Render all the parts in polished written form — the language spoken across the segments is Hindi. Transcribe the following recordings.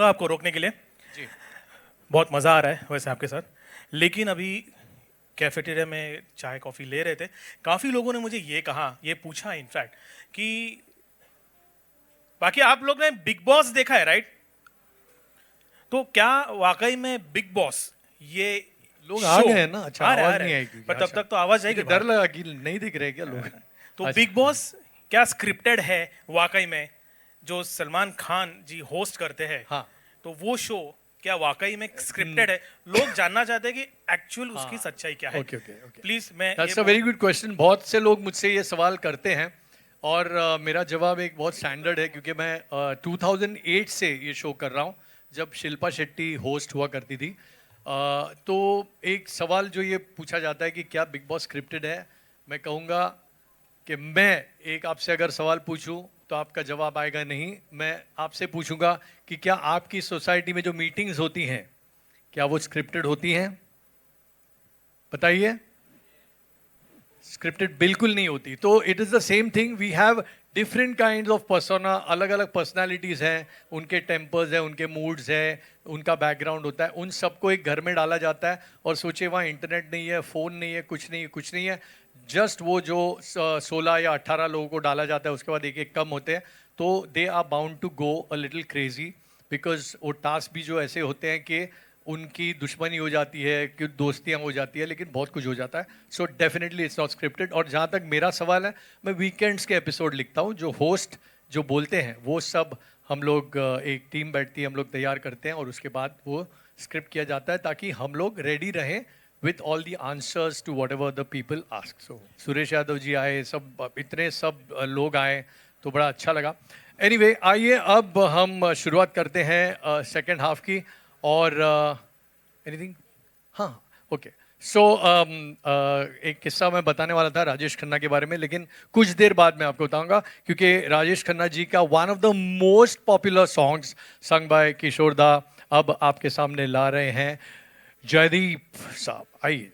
तो आपको रोकने के लिए जी। बहुत मज़ा आ रहा है वैसे आपके साथ, लेकिन अभी कैफेटेरिया में चाय कॉफ़ी ले रहे थे, काफ़ी लोगों ने मुझे ये पूछा इनफैक्ट कि बाकी आप लोग ने बिग बॉस देखा है राइट? तो क्या वाकई में बिग बॉस ये लोग आ गए हैं ना, अच्छा आ रहा आवाज है नहीं आएगी, पर तब तक तो आवाज आएगी। डर लगा कि नहीं दिख रहे क्या लोग। तो अच्छा। बिग बॉस क्या स्क्रिप्टेड है वाकई में, जो सलमान खान जी होस्ट करते हैं? हाँ। तो वो शो क्या वाकई में स्क्रिप्टेड है? लोग जानना चाहते हैं कि एक्चुअल उसकी सच्चाई क्या है। ओके ओके ओके, प्लीज मैं that's a very good question. बहुत से लोग मुझसे ये सवाल करते हैं और मेरा जवाब एक बहुत स्टैंडर्ड है, क्योंकि मैं 2008 से ये शो कर रहा हूँ, जब शिल्पा शेट्टी होस्ट हुआ करती थी। तो एक सवाल जो ये पूछा जाता है कि क्या बिग बॉस स्क्रिप्टेड है, मैं कहूँगा कि मैं एक आपसे अगर सवाल पूछूं तो आपका जवाब आएगा नहीं। मैं आपसे पूछूंगा कि क्या आपकी सोसाइटी में जो मीटिंग्स होती हैं क्या वो स्क्रिप्टेड होती हैं? बताइए। स्क्रिप्टेड बिल्कुल नहीं होती। तो it is the same thing, we have different kind of persona, अलग अलग पर्सनालिटीज़ हैं, उनके टेम्पर्स हैं, उनके मूड्स हैं, उनका बैकग्राउंड होता है, उन सबको एक घर में डाला जाता है और सोचे वहाँ इंटरनेट नहीं है, फ़ोन नहीं है, कुछ नहीं है, कुछ नहीं है, जस्ट वो जो 16 या 18 लोगों को डाला जाता है, उसके बाद एक एक कम होते हैं, तो they are bound to go a little crazy, because वो टास्क भी जो ऐसे होते हैं कि उनकी दुश्मनी हो जाती है, कि दोस्तियाँ हो जाती है, लेकिन बहुत कुछ हो जाता है। So definitely it's not scripted. और जहाँ तक मेरा सवाल है, मैं वीकेंड्स के एपिसोड लिखता हूँ, जो होस्ट जो बोलते हैं वो सब हम लोग एक टीम बैठती है, हम लोग तैयार करते हैं और उसके बाद वो स्क्रिप्ट किया जाता है, ताकि हम लोग रेडी रहें with all the answers to whatever the people ask. So Suresh Yadav ji आए, सब इतने सब लोग आए तो बड़ा अच्छा लगा। Anyway, आइए अब हम शुरुआत करते हैं सेकेंड हाफ की। और एनीथिंग? हाँ, ओके। सो एक किस्सा मैं बताने वाला था राजेश खन्ना के बारे में, लेकिन कुछ देर बाद मैं आपको बताऊंगा, क्योंकि राजेश खन्ना जी का one of the most popular songs sung by Kishore da अब आपके सामने ला रहे हैं जयदीप साहब। आइए।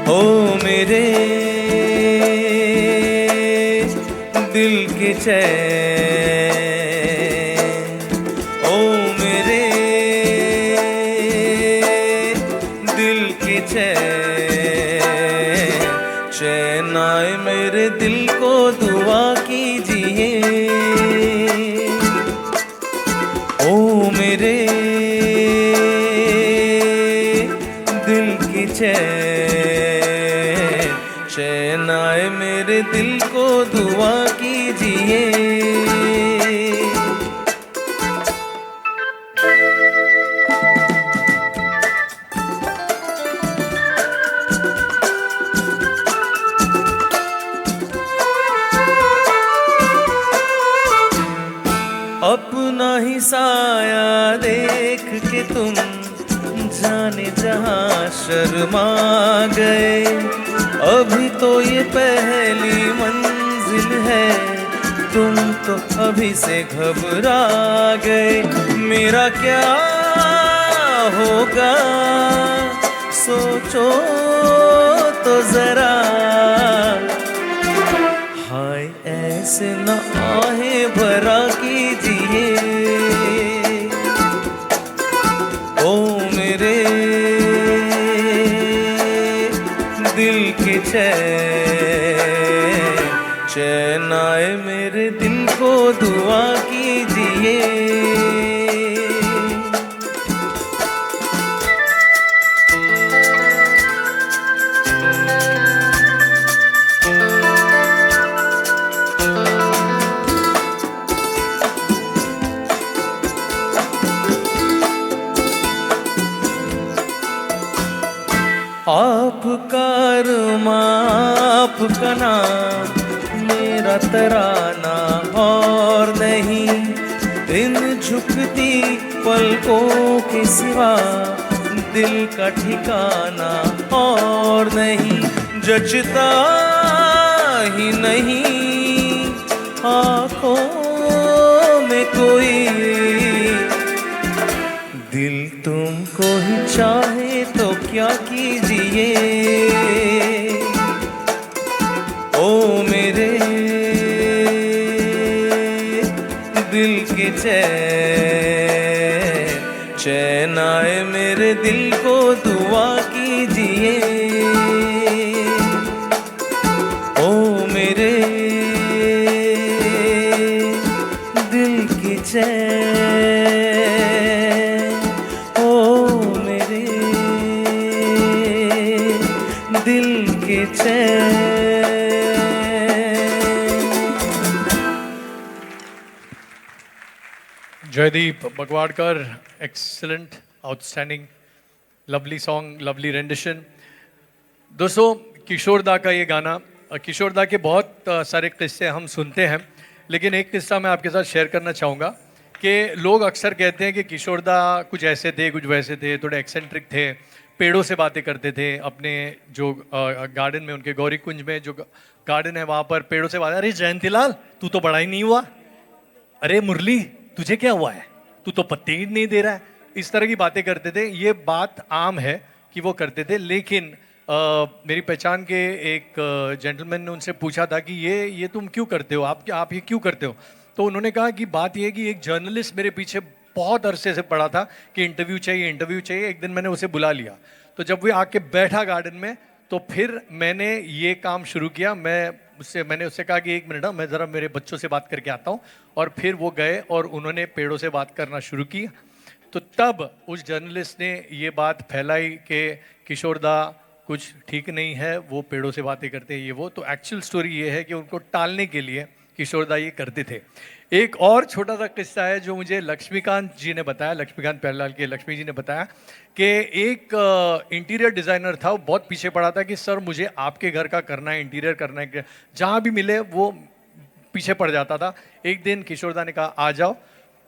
ओ मेरे दिल के चैन आए मेरे दिल को दुआ कीजिए। ओ मेरे दिल के चैन आए मेरे दिल को दुआ कीजिए। अपना ही साया देख के तुम जाने जहां शर्मा गए। अभी तो ये पहली मंजिल है, तुम तो अभी से घबरा गए। मेरा क्या होगा सोचो तो जरा, हाय ऐसे न आहे भरा कीजिए। ओ मेरे दिल के चैन आए मेरे दिल को दुआ कीजिए। आपका आपका नाम मेरा तराना और नहीं, इन झुकती पलकों के सिवा दिल का ठिकाना और नहीं, जचता ही नहीं आँखों में कोई। दिल तुमको ही चाहे तो क्या कीजिए, ओ मेरे दिल के चैन आए मेरे दिल को दुआ कीजिए, ओ मेरे दिल की चैन, ओ मेरे दिल की चैन। Jaydeep Bagwadkar, excellent, outstanding, lovely song, lovely rendition. दोस्तों किशोर दा का ये गाना, किशोर दा के बहुत सारे किस्से हम सुनते हैं, लेकिन एक किस्सा मैं आपके साथ शेयर करना चाहूँगा कि लोग अक्सर कहते हैं कि किशोर दा कुछ ऐसे थे, कुछ वैसे थे, थोड़े एक्सेंट्रिक थे, पेड़ों से बातें करते थे, अपने जो गार्डन में, उनके गौरी कुंज में जो गार्डन है वहाँ पर पेड़ों से बातें, अरे जयंतीलाल तू तो बड़ा ही नहीं हुआ, अरे मुरली तुझे क्या हुआ है, तू तो पत्ते ही नहीं दे रहा है, इस तरह की बातें करते थे। ये बात आम है कि वो करते थे, लेकिन मेरी पहचान के एक जेंटलमैन ने उनसे पूछा था कि ये तुम क्यों करते हो, आप ये क्यों करते हो। तो उन्होंने कहा कि बात ये है कि एक जर्नलिस्ट मेरे पीछे बहुत अरसे से पड़ा था कि इंटरव्यू चाहिए, इंटरव्यू चाहिए। एक दिन मैंने उसे बुला लिया, तो जब वो आके बैठा गार्डन में, तो फिर मैंने ये काम शुरू किया। मैंने उससे कहा कि एक मिनट मैं ज़रा मेरे बच्चों से बात करके आता हूँ, और फिर वो गए और उन्होंने पेड़ों से बात करना शुरू की। तो तब उस जर्नलिस्ट ने ये बात फैलाई कि किशोर दा कुछ ठीक नहीं है, वो पेड़ों से बातें करते हैं, ये वो। तो एक्चुअल स्टोरी ये है कि उनको टालने के लिए किशोर दा ये करते थे। एक और छोटा सा किस्सा है जो मुझे लक्ष्मीकांत जी ने बताया, लक्ष्मीकांत प्यारेलाल के लक्ष्मी जी ने बताया कि एक इंटीरियर डिज़ाइनर था, वो बहुत पीछे पड़ा था कि सर मुझे आपके घर का करना है, इंटीरियर करना है, जहाँ भी मिले वो पीछे पड़ जाता था। एक दिन किशोर दा ने कहा आ जाओ,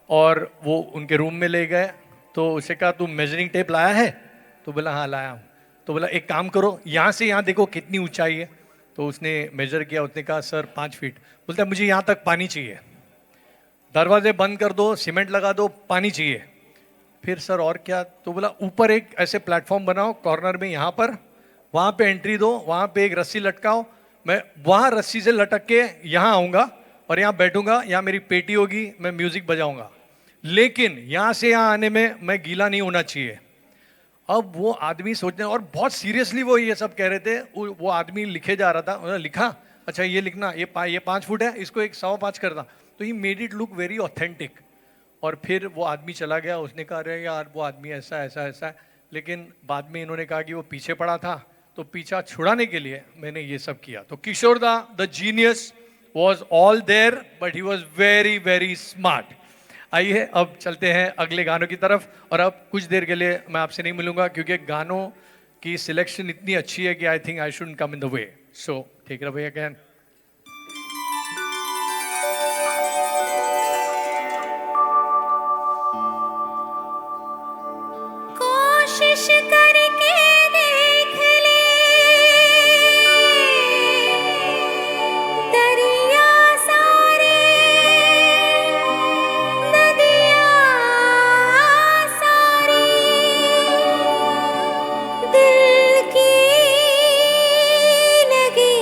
और वो उनके रूम में ले गए। तो उसे कहा तुम मेजरिंग टेप लाया है, तो बोला हाँ लाया हूँ। तो बोला एक काम करो, यहाँ से यहाँ देखो कितनी ऊंचाई है। तो उसने मेजर किया, उसने कहा सर 5 फीट। बोलता है मुझे यहाँ तक पानी चाहिए, दरवाजे बंद कर दो, सीमेंट लगा दो, पानी चाहिए। फिर सर और क्या? तो बोला ऊपर एक ऐसे प्लेटफॉर्म बनाओ कॉर्नर में, यहाँ पर, वहाँ पे एंट्री दो, वहाँ पे एक रस्सी लटकाओ, मैं वहाँ रस्सी से लटक के यहाँ आऊँगा और यहाँ बैठूंगा, यहाँ मेरी पेटी होगी, मैं म्यूजिक बजाऊंगा, लेकिन यहाँ से यहाँ आने में मैं गीला नहीं होना चाहिए। अब वो आदमी सोचने, और बहुत सीरियसली वो ये सब कह रहे थे। वो आदमी लिखे जा रहा था, उन्होंने लिखा अच्छा ये लिखना, ये 5 फुट है, इसको एक 1.25 करना। तो he made it look very authentic. और फिर वो आदमी चला गया, उसने कहा अरे यार वो आदमी ऐसा ऐसा ऐसा है। लेकिन बाद में इन्होंने कहा कि वो पीछे पड़ा था, तो पीछा छुड़ाने के लिए मैंने ये सब किया। तो Kishore da the genius was all there, but he was very very smart. आइए अब चलते हैं अगले गानों की तरफ, और अब कुछ देर के लिए मैं आपसे नहीं मिलूंगा क्योंकि गानों की सिलेक्शन इतनी अच्छी है कि I think I shouldn't come in the way. So take it away again. कोशिश करके देख ले दरिया सारे, नदियाँ सारी, दिल की लगी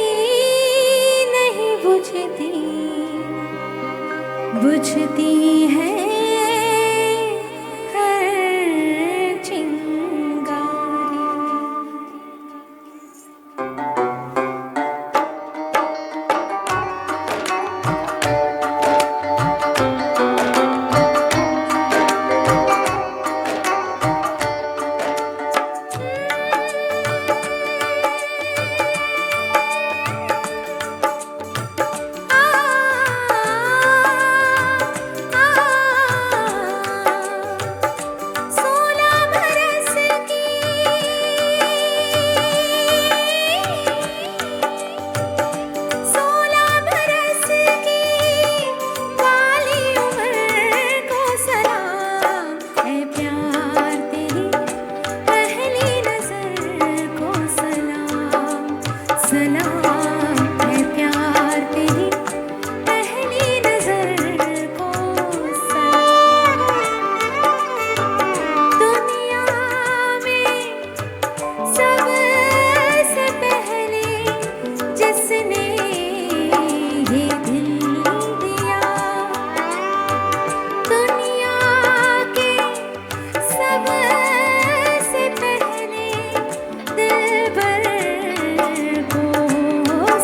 दिलबर को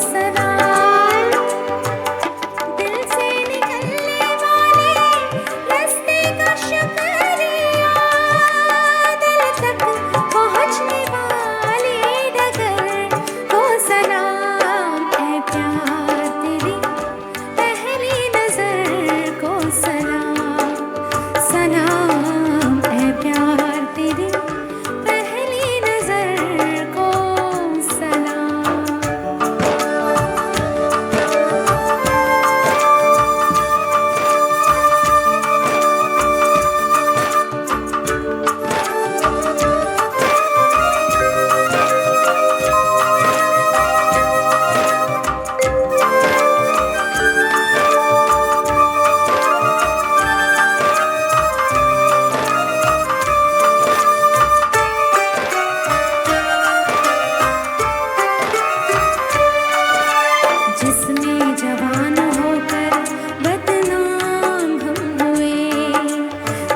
सलाम। दिल से निकलने वाले रास्ते का शुक्रिया, दिल तक पहुँचने वाली डगर को सलाम। ऐ प्यार तेरी पहली नजर को सलाम, सलाम। ऐ प्यार तेरी पहली नजर को सलाम। जिसमें जवान होकर बदनाम हम हुए,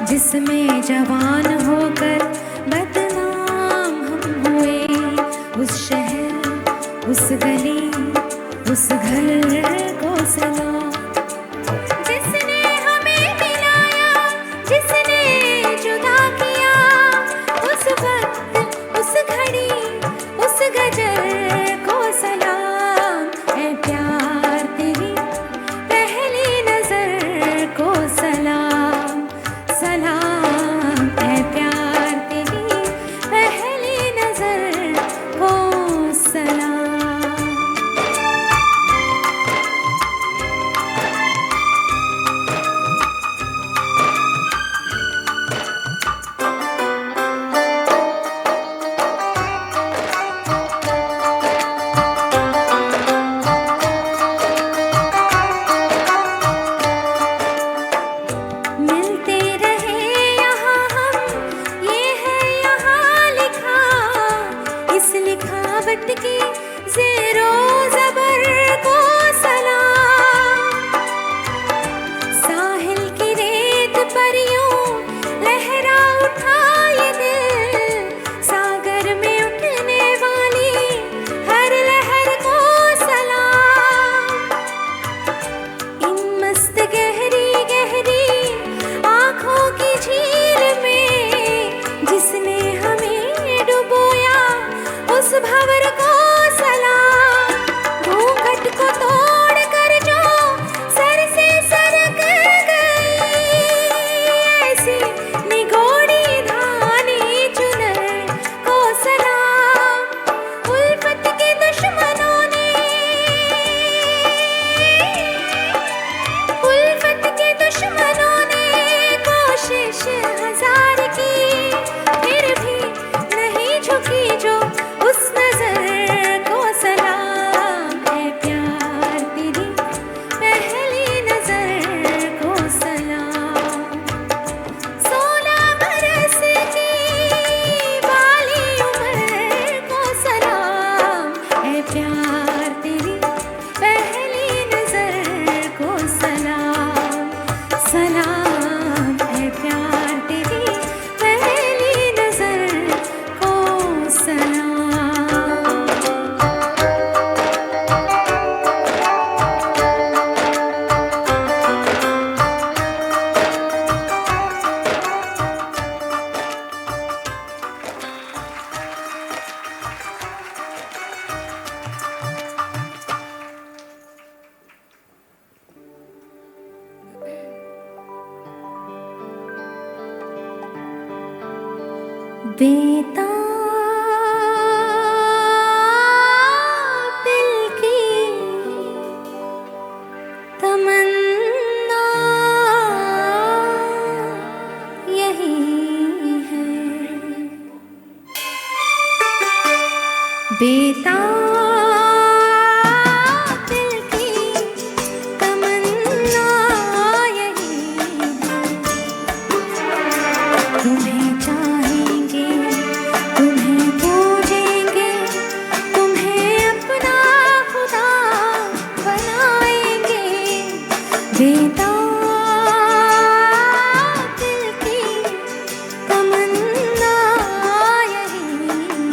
जिसमें जवान होकर बदनाम हम हुए, उस शहर उस गली उस घर को सलाम। जिसने हमें मिलाया, जिसने जुदा किया, उस वक्त उस घड़ी उस गजर को सलाम। ऐ प्यार तेरी पहली नजर को सलाम, सलाम। ऐ प्यार तेरी पहली नजर को सलाम। मिलते रहे यहाँ हम, ये है यहाँ लिखा, इस लिखावट की ज़ेरो ज़बर को सलाम। साहिल की रेत पर यूं लहरा उठा ये दिल, सागर में उठने वाली हर लहर को सलाम। इन मस्त गहरी गहरी आँखों की झील में जिसने हमें डुबोया, उस भंवर को सलाम। घूंघट को तोड़ कर जो सर से सरक गई, ऐसी निगोड़ी धानी चुनर को सलाम। उल्फत के दुश्मनों ने, उल्फत के दुश्मनों ने कोशिश हजार की, फिर भी नहीं झुकी जो उस नजर को सलाम। ऐ प्यार तेरी पहली नजर को सलाम। 16 बरस की बाली उम्र को सलाम। ऐ प्यार तेरी पहली नजर को सलाम, सलाम। ऐ प्यार तेरी पहली नजर को सलाम। बेताब दिल की तमन्ना यही है, बेताब दिल की तमन्ना यही है। तुम्हें चाहेंगे, तुम्हें पूजेंगे, तुम्हें अपना खुदा बनाएंगे। बेताब दिल की तमन्ना यही है।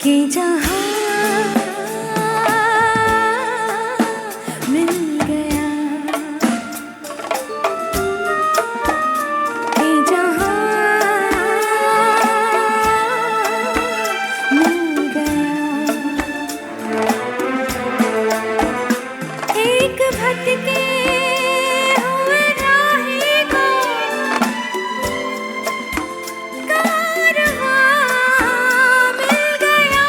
ये जहां मिल गया, ये जहां मिल गया। एक भटके हुए राही को कारवां मिल गया।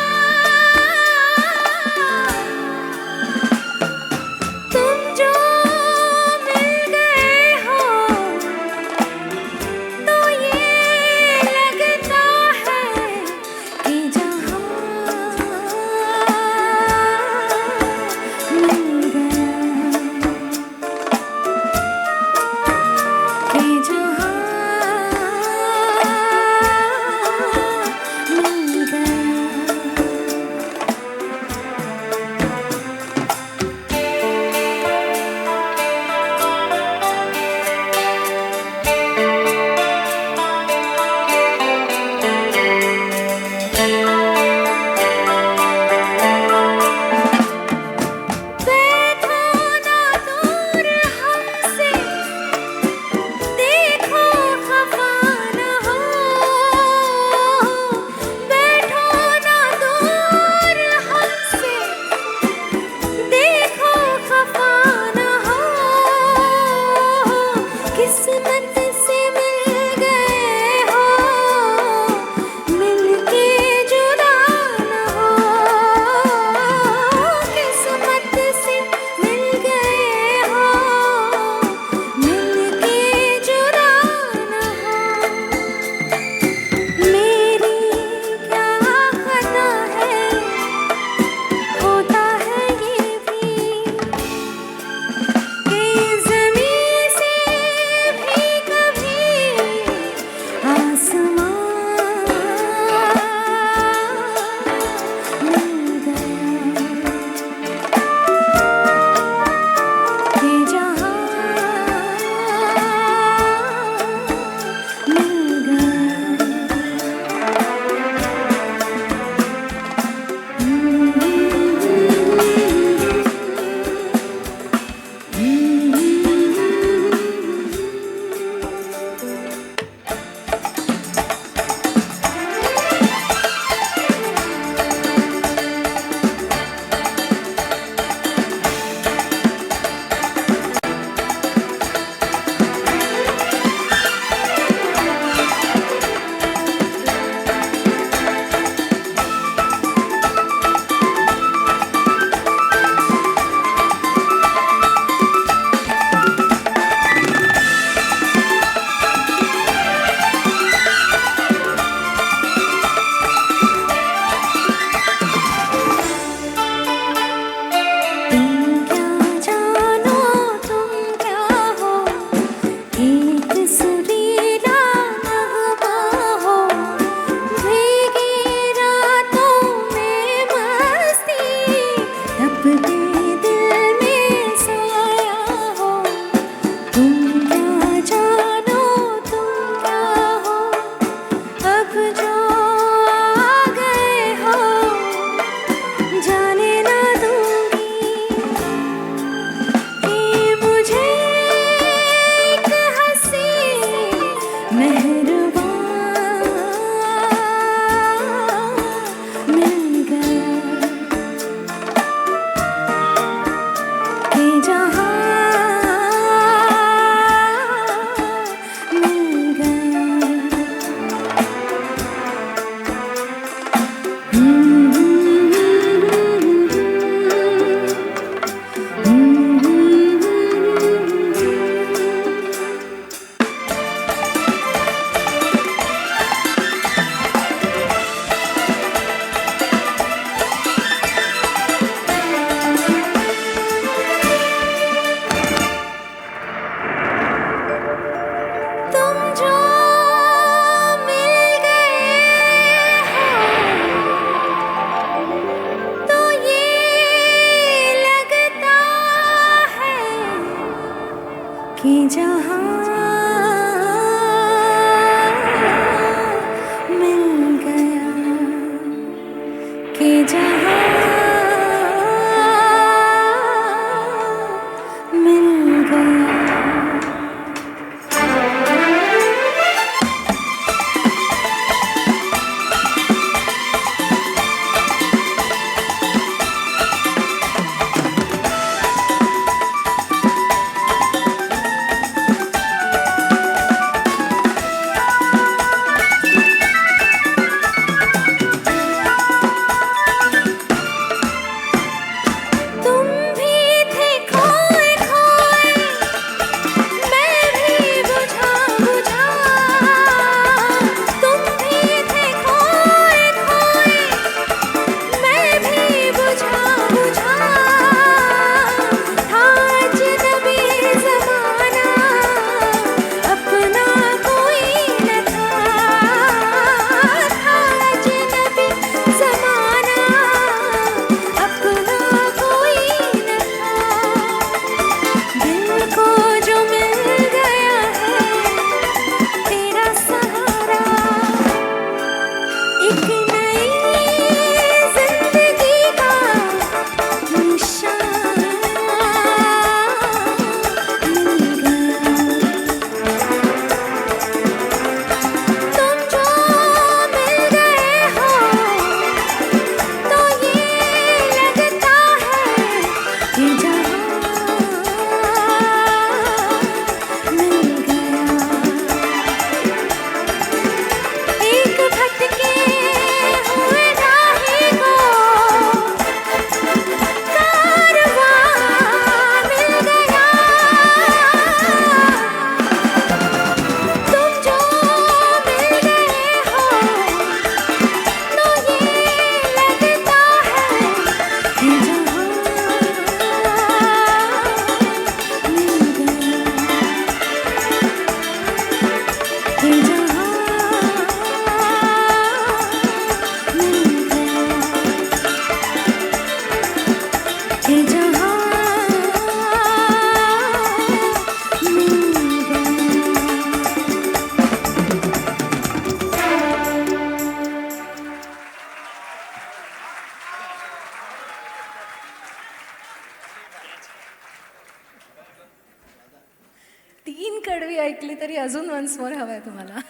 ऐकली तरी अजून वन्स मोर हवंय तुम्हाला.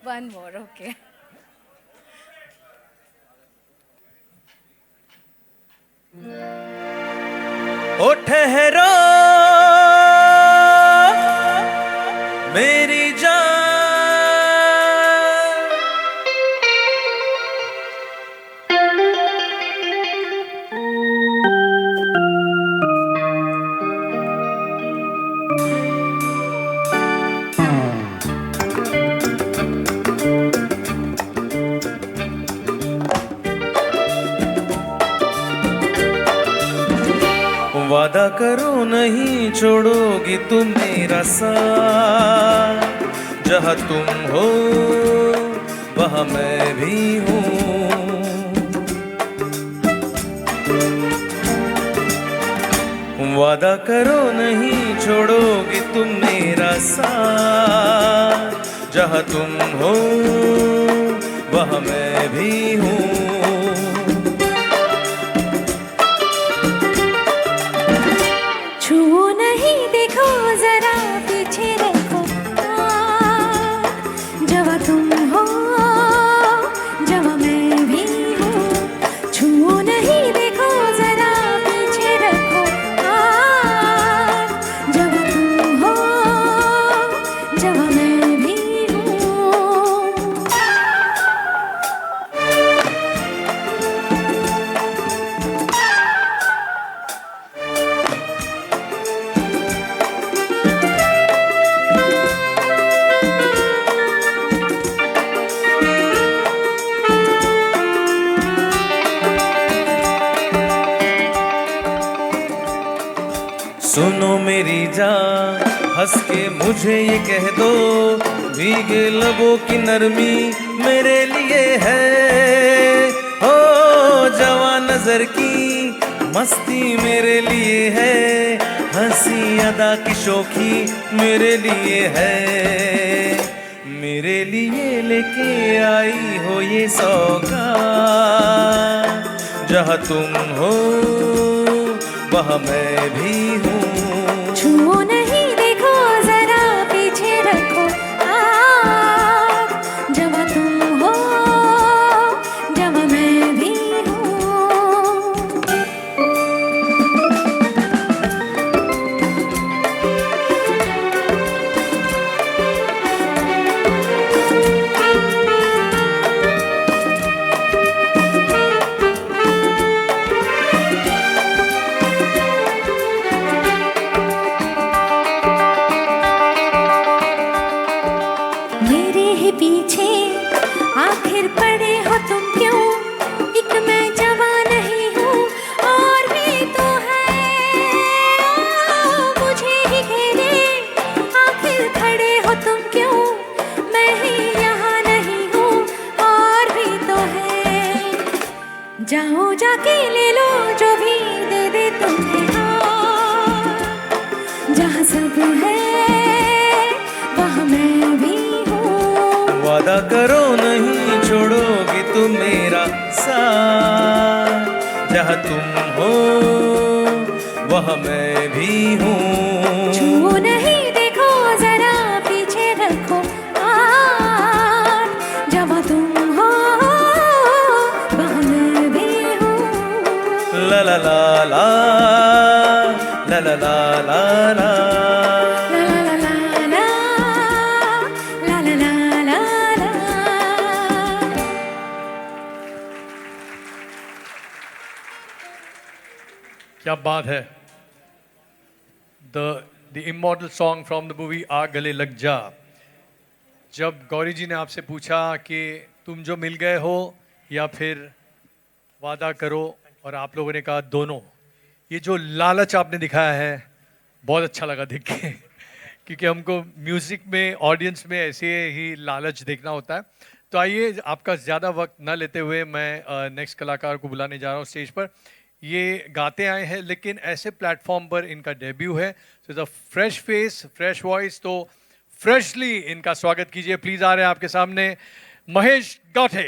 One more. ओके. ओ ठहरो मेरी जान, वादा करो नहीं छोड़ोगी तुम मेरा साथ, जहाँ तुम हो वहाँ मैं भी हूँ. वादा करो नहीं छोड़ोगी तुम मेरा साथ, जहाँ तुम हो वहाँ मैं भी हूँ. छुओ नहीं देखो जरा पीछे रखो जवा तुम हो जवा मैं भी हूँ. छुओ नहीं देखो जरा पीछे रखो जवा तुम हो जवा मैं भी हूँ. सुनो मेरी जान, हंस के मुझे ये कह दो, भीगे लबों की नरमी मेरे लिए है. हो जवान नजर की मस्ती मेरे लिए है, हंसी अदा की शौखी मेरे लिए है. मेरे लिए लेके आई हो ये सौगात, जहाँ तुम हो वहाँ मैं भी हूँ. छुओ नहीं देखो जरा पीछे रखो जवा तुम हो जवा मैं भी हूँ. मेरे ही पीछे आखिर पड़े हो तुम क्यों, एक मैं जवा नहीं हूँ और भी तो है मुझे ही घेरे. आखिर खड़े हो तुम क्यों, मैं ही यहाँ नहीं हूँ और भी तो है. जाओ जाके ले लो जो भी दे दे तुम्हें हाथ, जहाँ सब है वहाँ मैं भी हूँ. वादा करो नहीं छोड़ोगी तुम मेरा साथ, जहाँ तुम हो वहाँ मैं भी हूँ. छुओ नहीं देखो जरा पीछे रखो जब तुम हो वहाँ मैं भी हूँ. ला ला ला ला ला ला ला ला ला. La la la la, la la la la. क्या बात है. The immortal song from the movie Aa Gale Lag जा. जब गौरी जी ने आपसे पूछा कि तुम जो मिल गए हो या फिर वादा करो, और आप लोगों ने कहा दोनों, ये जो लालच आपने दिखाया है बहुत अच्छा लगा देख के क्योंकि हमको म्यूज़िक में ऑडियंस में ऐसे ही लालच देखना होता है. तो आइए आपका ज़्यादा वक्त न लेते हुए मैं नेक्स्ट कलाकार को बुलाने जा रहा हूँ स्टेज पर. ये गाते आए हैं लेकिन ऐसे प्लेटफॉर्म पर इनका डेब्यू है. So the fresh face, fresh voice, तो फ्रेशली इनका स्वागत कीजिए. प्लीज आ रहे हैं आपके सामने महेश गाठे.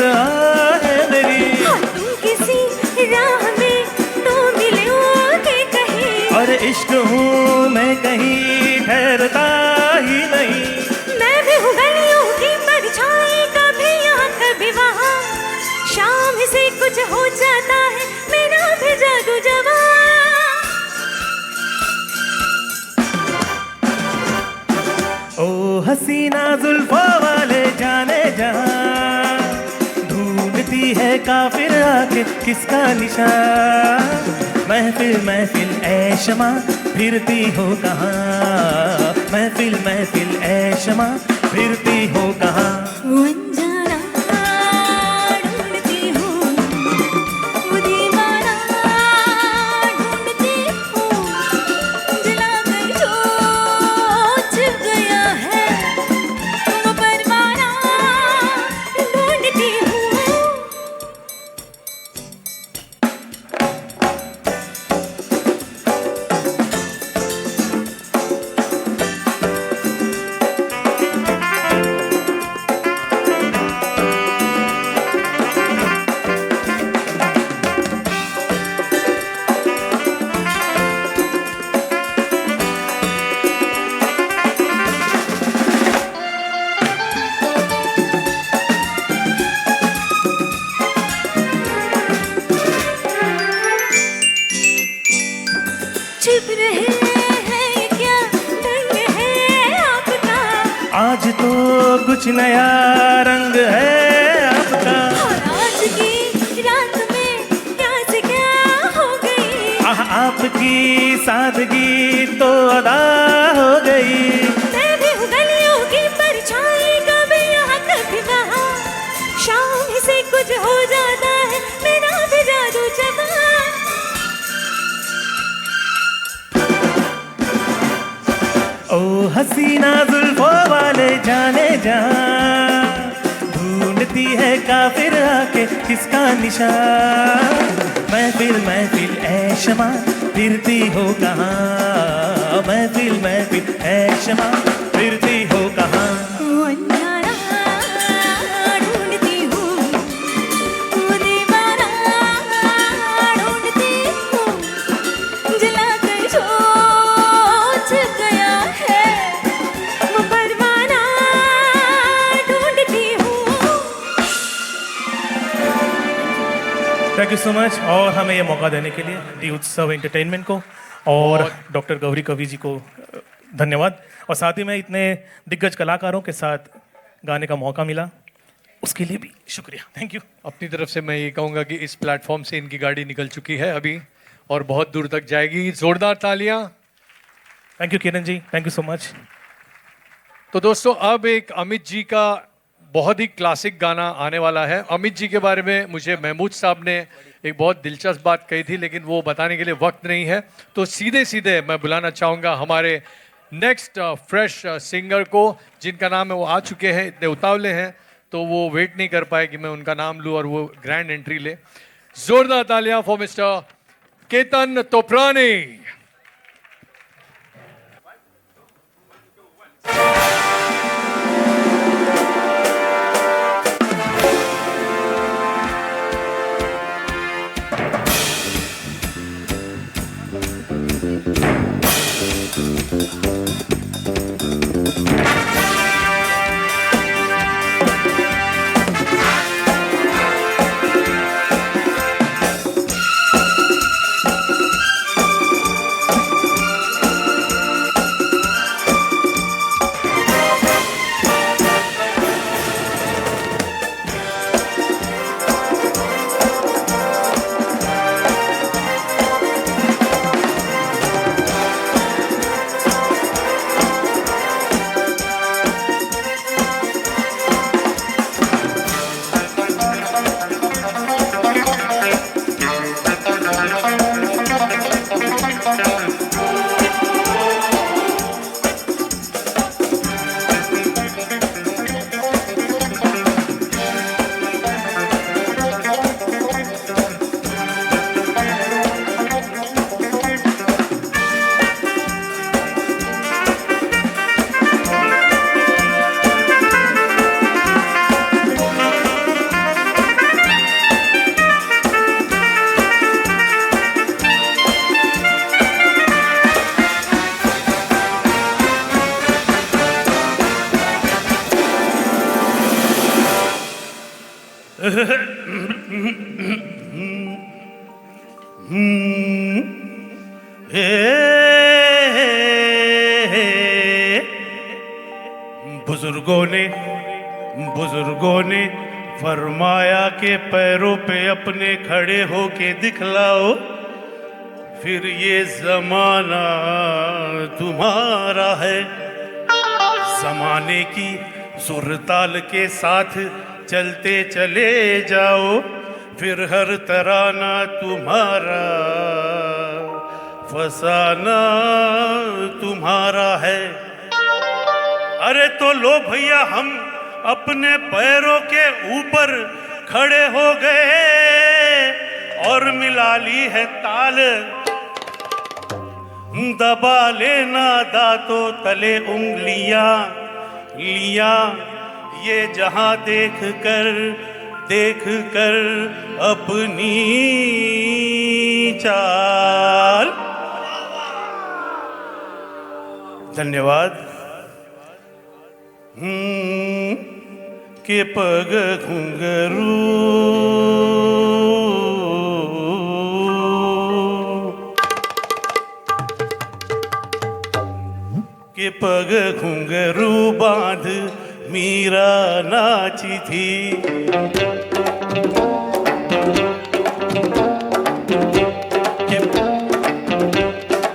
है मेरी। हाँ, तुम किसी राह में तो मिलोगे कहीं, और इश्क हूँ मैं कहीं ठहरता ही नहीं। मैं भी हूँ गलियों की परछाई, कभी यहाँ कभी वहाँ, शाम से कुछ हो जाता है मेरा भी जादू जवां। ओ हसीना जुल्फों वाले जाने जहाँ, ढूंढती है काफिर आके किसका निशान। महफिल महफिल ऐ शमा फिरती हो कहाँ, महफिल महफिल ऐ शमा फिरती हो कहाँ। वो अनजाना ढूंढती हूँ, वो दीवाना ढूंढती हूँ, जलाकर जो छिप गया है वो परवाना ढूंढती हूँ। छिप रहे हैं क्या ढंग है आपका, आज तो कुछ नया रंग है आपका। और आज की रात में क्या से क्या हो गई, आह आपकी सादगी तो अदा हो गई। मैं भी हूँ गलियों की परछाई, कभी यहाँ कभी वहाँ, शाम से कुछ हो जाता है मेरा भी जादू जवां। ओ हसीना जुल्फों वाले जाने जहाँ, ढूंढती है काफिर आके किसका निशान। महफिल महफिल ऐ शमा फिरती हो कहाँ, महफिल महफिल ऐ शमा फिरती हो कहाँ। वो अनजाना ढूंढती हूँ, वो दीवाना ढूंढती हूँ, जलाकर जो छिप गया है वो परवाना ढूंढती हूँ। थैंक यू सो मच, और हमें ये मौका देने के लिए दी उत्सव एंटरटेनमेंट को और डॉक्टर गौरी कवि जी को धन्यवाद। और साथ ही में इतने दिग्गज कलाकारों के साथ गाने का मौका मिला, उसके लिए भी शुक्रिया। Thank you. अपनी तरफ से मैं ये कहूँगा कि इस प्लेटफॉर्म से इनकी गाड़ी निकल चुकी है अभी और बहुत दूर तक जाएगी। जोरदार तालियां। Thank you Kiran ji, thank you so much. तो दोस्तों अब एक अमित जी का बहुत ही क्लासिक गाना आने वाला है। अमित जी के बारे में मुझे महमूद साहब ने एक बहुत दिलचस्प बात कही थी, लेकिन वो बताने के लिए वक्त नहीं है, तो सीधे सीधे मैं बुलाना चाहूँगा हमारे नेक्स्ट फ्रेश सिंगर को, जिनका नाम है वो आ चुके हैं, इतने उतावले हैं तो वो वेट नहीं कर पाए कि मैं उनका नाम लूँ और वो ग्रैंड एंट्री ले। जोरदार तालियां फॉर मिस्टर केतन तोपरानी। बुजुर्गों ने फरमाया के पैरों पे अपने खड़े होके दिखलाओ, फिर ये जमाना तुम्हारा है। जमाने की सुरताल के साथ चलते चले जाओ, फिर हर तराना तुम्हारा, फसाना तुम्हारा है। अरे तो लो भैया हम अपने पैरों के ऊपर खड़े हो गए और मिला ली है ताल, दबा लेना दांतों तले उंगलियां लिया, ये जहां देख कर अपनी चाल। धन्यवाद। के पग घुंघरू के पग घुंघरू बांध मीरा नाची थी।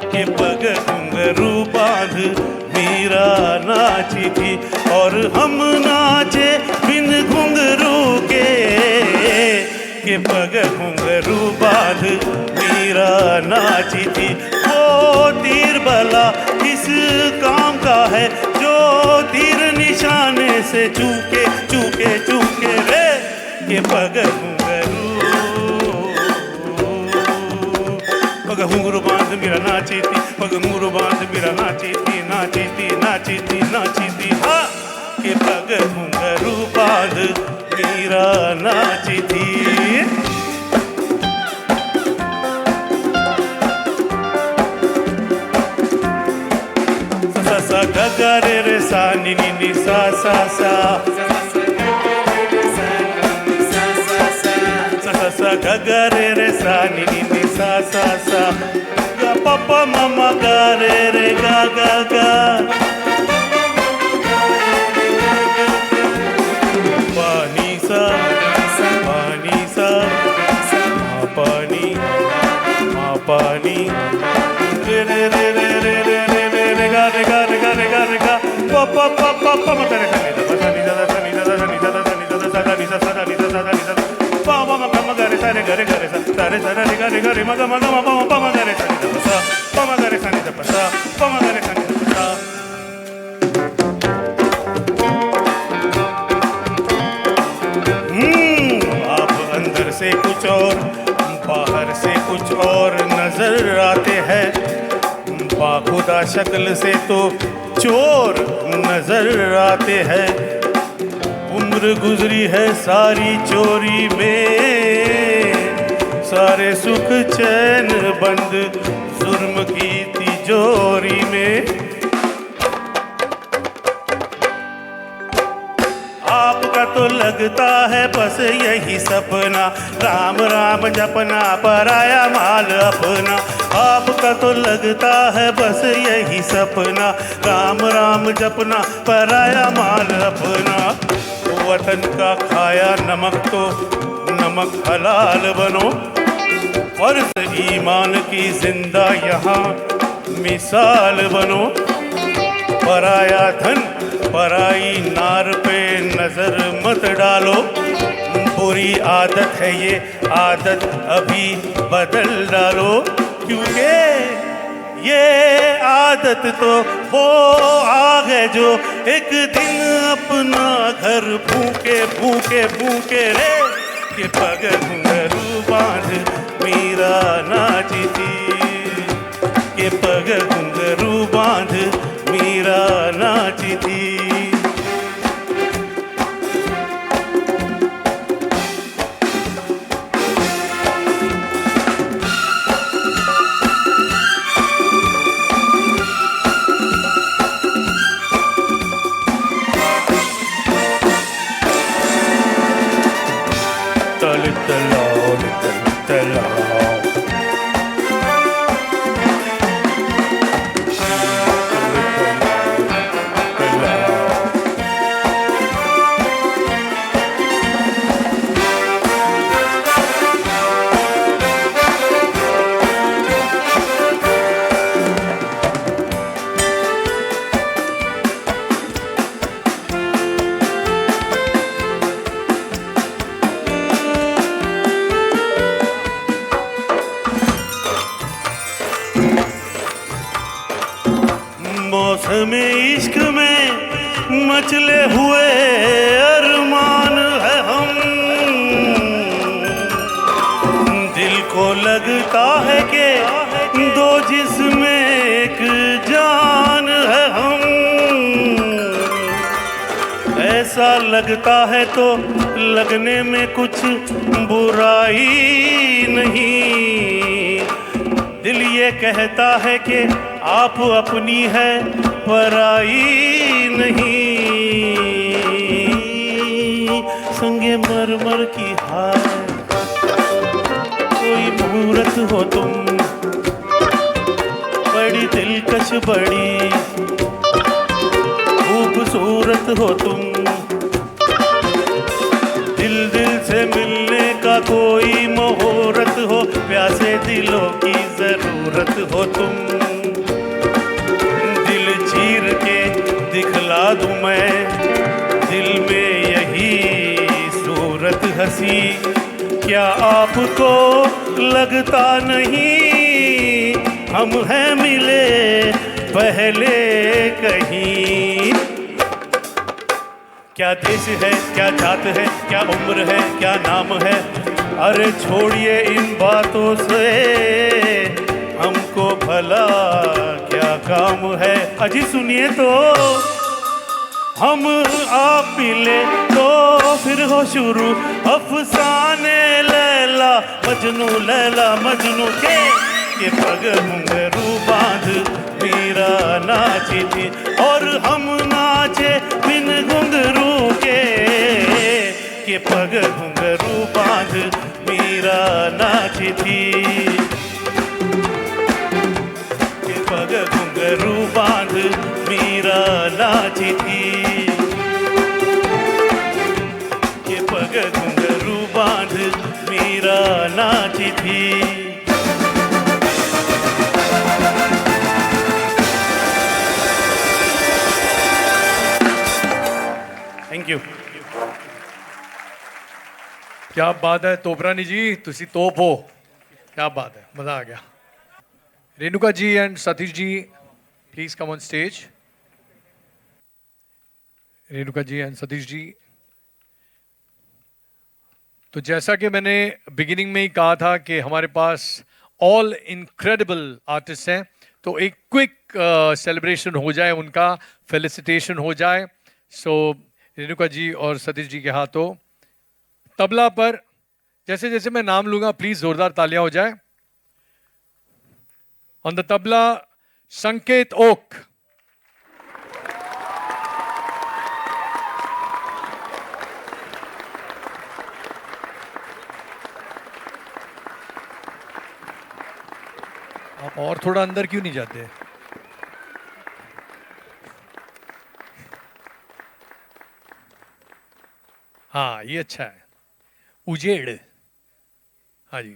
के पग घुंघरू बांध मीरा नाची थी और हम नाचे बिन घुंघरू के पग घुंघरू बांध मीरा नाची थी। वो तीर भला किस काम का है जो तीर निशाने से चूके चूके चूके रे, के पग घुंघरू पग घुंघरू बांध मीरा नाची थी, पग घुंघरू बांध मीरा नाची थी, नाची थी नाची थी नाची थी। हाँ, के पग घुंघरू बांध मीरा नाची थी। सा सा गा गा रे रे सा नी नी नी सा सा सा सा सा गा गा रे रे सा नी नी नी सा सा सा गा पा पा मा मा गा रे रे गा गा गा पानी सा मा पानी रे रे रे रे रे रे रे रे रे गा रे गा रे गा रे गा रे गा पा पा पा पा पा मा रे सा नी सा नी सा नी सा नी सा नी सा सा नी सा सा नी सा नी सा पा मा मा मा गा रे सा रे गा रे गा रे सा रे सा रे गा रे गा रे मा गा मा गा मा पा मा पा मा गा रे सा नी सा सा पा मा गा रे सा नी सा सा पा मा गा रे सा नी सा सा। आप अंदर से कुछ और बाहर से कुछ और नजर आते हैं, बाखुदा शक्ल से तो चोर नजर आते हैं। उम्र गुजरी है सारी चोरी में, सारे सुख चैन बंद जुर्म की तिजोरी में। आपका तो लगता है बस यही सपना, राम राम जपना पराया माल अपना। आपका तो लगता है बस यही सपना, राम राम जपना पराया माल अपना। वतन का खाया नमक तो नमक हलाल बनो, फर्ज ईमान की जिंदा यहाँ मिसाल बनो। पराया धन पराई नार पे नजर मत डालो, बुरी आदत है ये आदत अभी बदल डालो। क्योंकि ये आदत तो वो आग है जो एक दिन अपना घर फूके फूके फूके रे, के पग घुंघरू बांध मीरा नाची थी, के पग घुंघरू बांध मीरा नाची थी। little, little. मौसम इश्क में मचले हुए अरमान है हम, दिल को लगता है कि दो जिस्में एक जान है हम, ऐसा लगता है तो लगने में कुछ बुराई नहीं, दिल ये कहता है कि आप अपनी है पराई नहीं, संगे मरमर की हार कोई मूरत हो तुम, बड़ी दिलकश बड़ी खूबसूरत हो तुम, दिल दिल से मिलने का कोई मुहूर्त हो, प्यासे दिलों की जरूरत हो तुम, दिल चीर के दिखला दूं मैं, दिल में यही सूरत हंसी, क्या आपको लगता नहीं हम हैं मिले पहले कहीं, क्या देश है क्या जात है क्या उम्र है क्या नाम है, अरे छोड़िए इन बातों से हमको भला क्या काम है, अजी सुनिए तो हम आप मिले तो फिर हो शुरू अफसाने लैला मजनू के पग घुंघरू बांध मीरा नाची थी और हम नाचे बिन घुंघरू के पग घुंघरू बांध मीरा नाची थी, के पग घुंघरू बांध मीरा नाची थी, के पग घुंघरू बांध मीरा नाची थी। Thank you. क्या बात है तोपरानी जी, तुसी तोप हो, क्या बात है, मजा आ गया। Renuka ji and Satish ji please come on stage. Renuka ji and Satish ji, तो जैसा कि मैंने बिगिनिंग में ही कहा था कि हमारे पास ऑल इनक्रेडिबल आर्टिस्ट हैं, तो एक क्विक सेलिब्रेशन हो जाए, उनका फेलिसिटेशन हो जाए। सो रेणुका जी और सतीश जी के हाथों तबला पर जैसे जैसे मैं नाम लूंगा प्लीज जोरदार तालियां हो जाए। ऑन द तबला संकेत ओक, आप और थोड़ा अंदर क्यों नहीं जाते? हाँ ये अच्छा है, उजेड़, हाँ जी।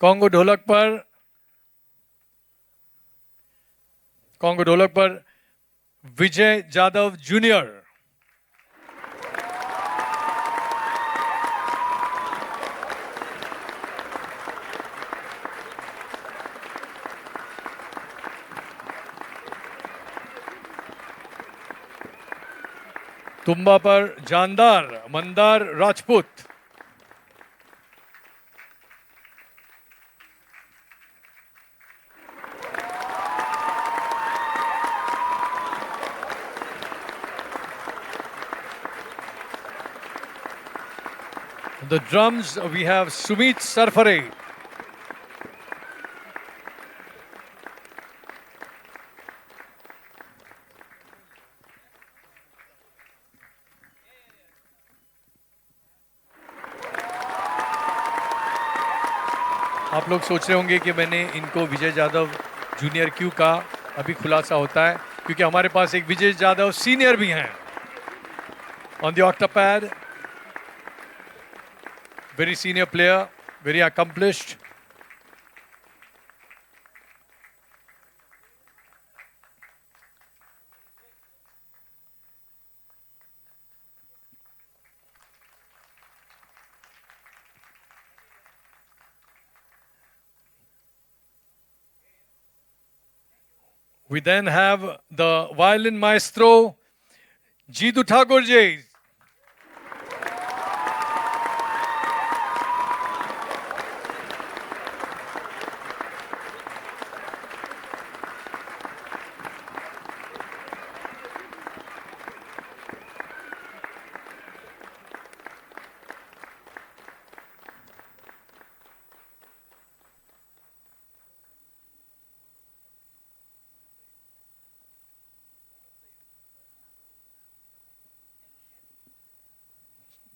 कॉन्गो ढोलक पर विजय जादव जूनियर, तुम्बा पर जानदार Mandar Rajput, the drums we have Sumit Sarfare, आप लोग सोच रहे होंगे कि मैंने इनको विजय जाधव जूनियर क्यों कहा, अभी खुलासा होता है, क्योंकि हमारे पास एक विजय जाधव सीनियर भी हैं on the octopad, very senior player, very accomplished. We then have the violin maestro, Jeetu Thakur ji.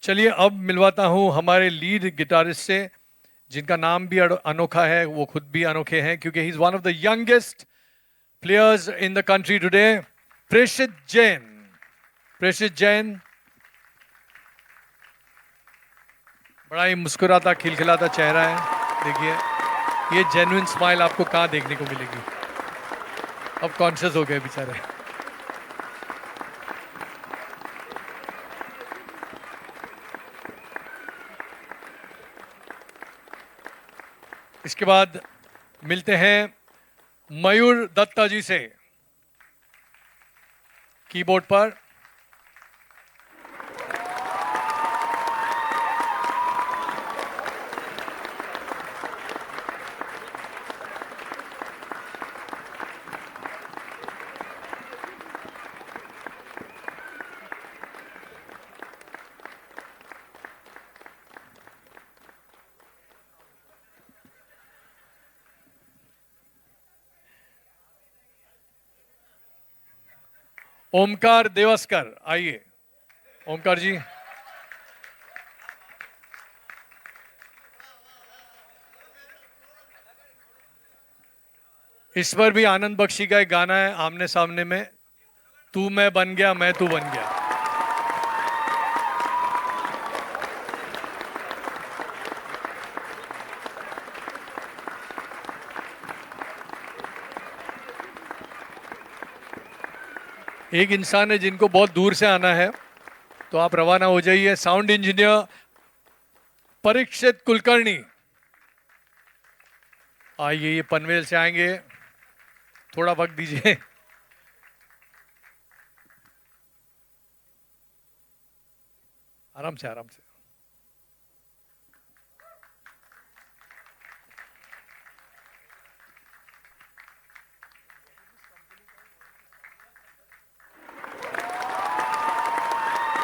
चलिए अब मिलवाता हूं हमारे लीड गिटारिस्ट से, जिनका नाम भी अनोखा है, वो खुद भी अनोखे हैं, क्योंकि he is one of the youngest players in the country today, प्रेषित जैन. प्रेषित जैन बड़ा ही मुस्कुराता खिलखिलाता चेहरा है. देखिए, ये जेन्युइन स्माइल आपको कहाँ देखने को मिलेगी. अब कॉन्शियस हो गए बेचारे. इसके बाद मिलते हैं मयूर दत्ता जी से कीबोर्ड पर. ओमकार देवस्कर, आइए ओमकार जी. इस पर भी आनंद बख्शी का एक गाना है आमने सामने में, तू मैं बन गया मैं तू बन गया. एक इंसान है जिनको बहुत दूर से आना है, तो आप रवाना हो जाइए. साउंड इंजीनियर परीक्षित कुलकर्णी, आइए, ये पनवेल से आएंगे. थोड़ा वक्त दीजिए. आराम से आराम से.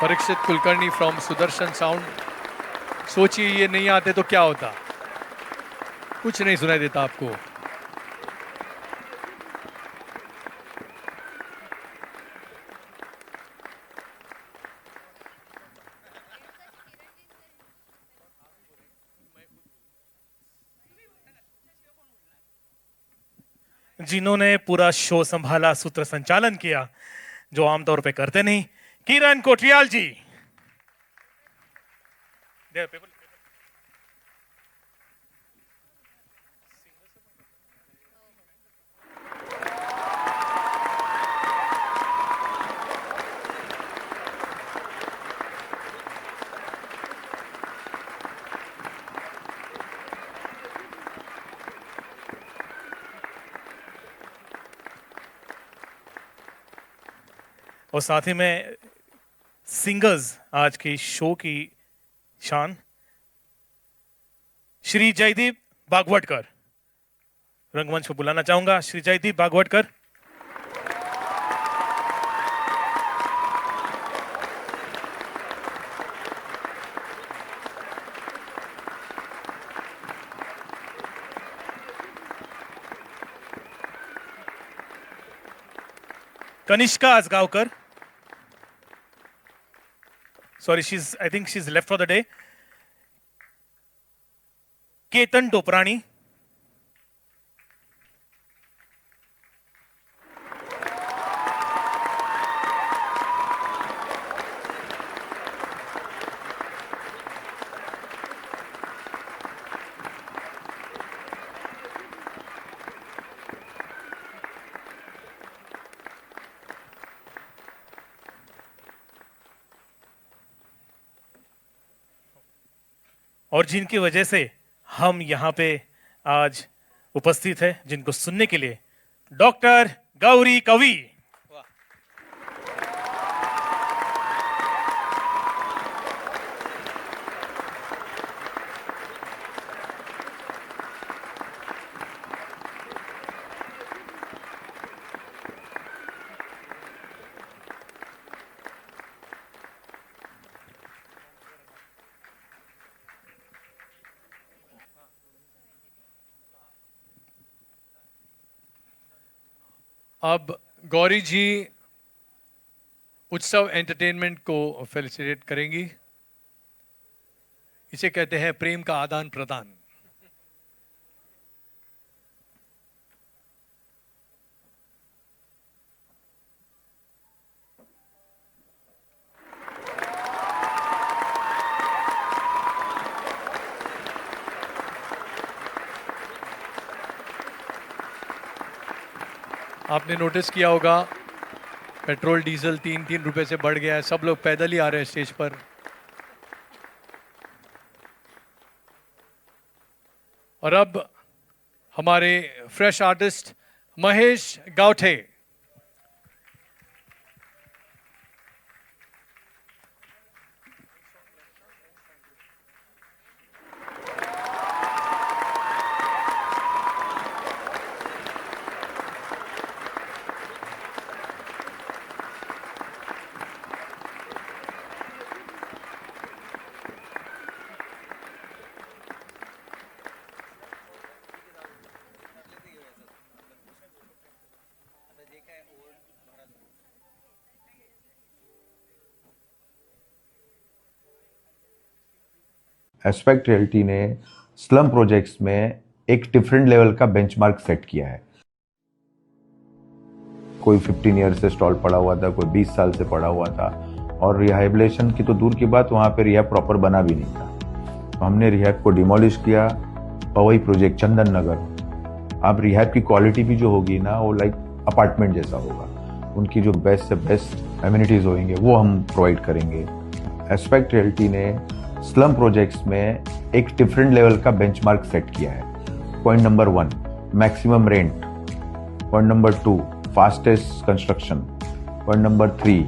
Parikshit Kulkarni from Sudarshan sound. सोचिए ये नहीं आते तो क्या होता, कुछ नहीं सुनाई देता आपको. जिन्होंने पूरा शो संभाला, सूत्र संचालन किया, जो आमतौर पे करते नहीं, किरण कोठियाल जी. और साथ ही में सिंगर्स, आज की शो की शान, श्री जयदीप भागवतकर. रंगमंच पर बुलाना चाहूंगा Shri Jaideep Bhagwatkar. Kanishka Ajgaonkar, sorry, I think she's left for the day. Ketan टोपरानी, और जिनकी वजह से हम यहाँ पे आज उपस्थित है, जिनको सुनने के लिए डॉक्टर गौरी कवि। अब गौरी जी उत्सव एंटरटेनमेंट को फेलिसिटेट करेंगी। इसे कहते हैं प्रेम का आदान प्रदान। आपने नोटिस किया होगा पेट्रोल डीजल 3-3 रुपए से बढ़ गया है, सब लोग पैदल ही आ रहे हैं स्टेज पर। और अब हमारे fresh artist Mahesh Gavthe. Aspect realty ने स्लम प्रोजेक्ट्स में एक डिफरेंट लेवल का बेंचमार्क सेट किया है। कोई 15 ईयर से स्टॉल पड़ा हुआ था, कोई 20 साल से पड़ा हुआ था, और रिहेबिलिटेशन की तो दूर की बात, वहाँ पे रिहैब प्रॉपर बना भी नहीं था। तो हमने रिहैब को डिमोलिश किया और वही प्रोजेक्ट चंदन नगर। अब रिहैब की क्वालिटी भी जो होगी ना, वो लाइक अपार्टमेंट जैसा होगा। उनकी जो बेस्ट से बेस्ट एमिनिटीज होंगे वो हम प्रोवाइड करेंगे। एस्पेक्ट रियल्टी ने स्लम प्रोजेक्ट्स में एक डिफरेंट लेवल का बेंचमार्क सेट किया है। Point number 1 maximum rent, point number 2 fastest construction, point number 3